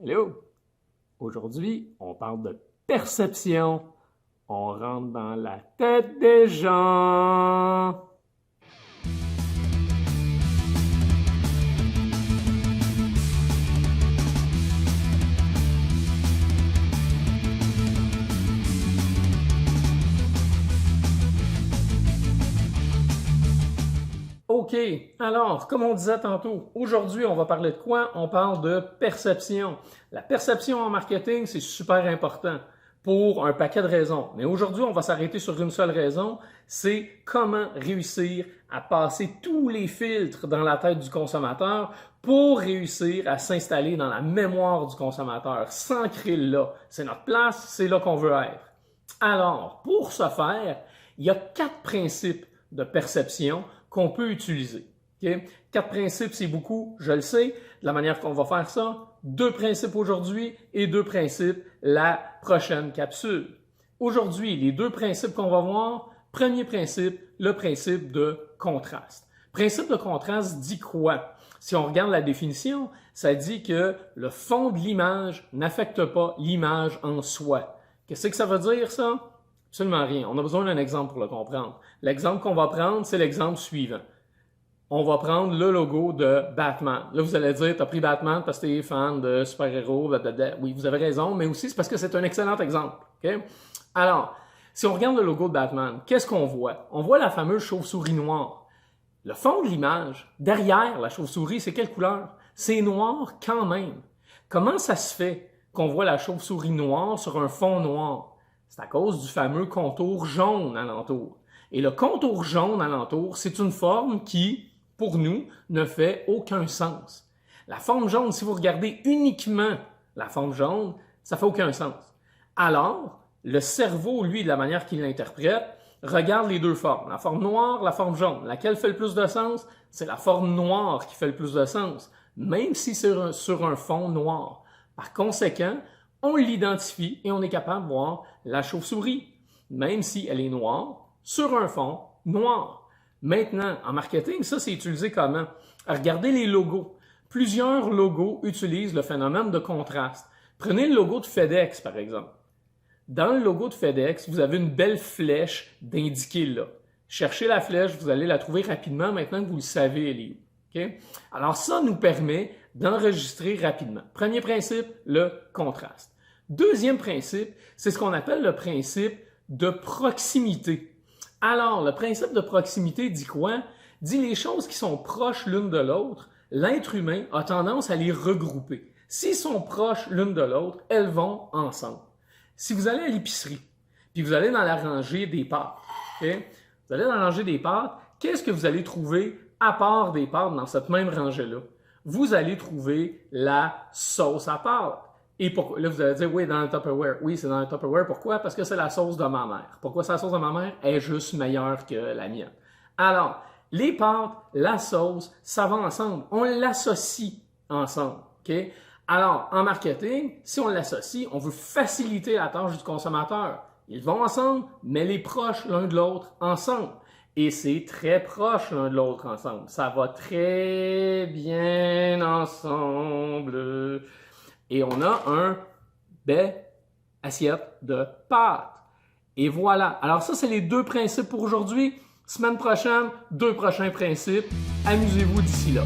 Hello! Aujourd'hui, on parle de perception. On rentre dans la tête des gens. OK, alors, comme on disait tantôt, aujourd'hui, on va parler de quoi? On parle de perception. La perception en marketing, c'est super important pour un paquet de raisons. Mais aujourd'hui, on va s'arrêter sur une seule raison, c'est comment réussir à passer tous les filtres dans la tête du consommateur pour réussir à s'installer dans la mémoire du consommateur, s'ancrer là. C'est notre place, c'est là qu'on veut être. Alors, pour ce faire, il y a 4 principes de perception qu'on peut utiliser. Okay? 4 principes, c'est beaucoup, je le sais, de la manière qu'on va faire ça. 2 principes aujourd'hui et 2 principes la prochaine capsule. Aujourd'hui, les 2 principes qu'on va voir, premier principe, le principe de contraste. Principe de contraste dit quoi? Si on regarde la définition, ça dit que le fond de l'image n'affecte pas l'image en soi. Qu'est-ce que ça veut dire, ça? Absolument rien. On a besoin d'un exemple pour le comprendre. L'exemple qu'on va prendre, c'est l'exemple suivant. On va prendre le logo de Batman. Là, vous allez dire, tu as pris Batman parce que tu es fan de super-héros, blablabla. Oui, vous avez raison, mais aussi c'est parce que c'est un excellent exemple. Okay? Alors, si on regarde le logo de Batman, qu'est-ce qu'on voit? On voit la fameuse chauve-souris noire. Le fond de l'image, derrière la chauve-souris, c'est quelle couleur? C'est noir quand même. Comment ça se fait qu'on voit la chauve-souris noire sur un fond noir? C'est à cause du fameux contour jaune alentour. Et le contour jaune alentour, c'est une forme qui, pour nous, ne fait aucun sens. La forme jaune, si vous regardez uniquement la forme jaune, ça fait aucun sens. Alors, le cerveau, lui, de la manière qu'il l'interprète, regarde les 2 formes. La forme noire, la forme jaune. Laquelle fait le plus de sens? C'est la forme noire qui fait le plus de sens, même si c'est sur un fond noir. Par conséquent, on l'identifie et on est capable de voir la chauve-souris, même si elle est noire, sur un fond noir. Maintenant, en marketing, ça c'est utilisé comment? Regardez les logos. Plusieurs logos utilisent le phénomène de contraste. Prenez le logo de FedEx, par exemple. Dans le logo de FedEx, vous avez une belle flèche d'indiquer là. Cherchez la flèche, vous allez la trouver rapidement maintenant que vous le savez, elle est où. Okay? Alors ça nous permet d'enregistrer rapidement. Premier principe, le contraste. Deuxième principe, c'est ce qu'on appelle le principe de proximité. Alors, le principe de proximité dit quoi? Dit les choses qui sont proches l'une de l'autre, l'être humain a tendance à les regrouper. S'ils sont proches l'une de l'autre, elles vont ensemble. Si vous allez à l'épicerie, puis vous allez dans la rangée des pâtes, okay? Vous allez dans la rangée des pâtes, qu'est-ce que vous allez trouver à part des pâtes dans cette même rangée-là? Vous allez trouver la sauce à pâtes. Et pourquoi? Là, vous allez dire, oui, dans le Tupperware. Oui, c'est dans le Tupperware. Pourquoi? Parce que c'est la sauce de ma mère. Pourquoi c'est la sauce de ma mère? Elle est juste meilleure que la mienne. Alors, les pâtes, la sauce, ça va ensemble. On l'associe ensemble. Okay? Alors, en marketing, si on l'associe, on veut faciliter la tâche du consommateur. Ils vont ensemble, mais les proches l'un de l'autre ensemble. Et c'est très proche l'un de l'autre ensemble. Ça va très bien ensemble. Et on a un assiette de pâtes. Et voilà. Alors ça, c'est les 2 principes pour aujourd'hui. Semaine prochaine, 2 prochains principes. Amusez-vous d'ici là.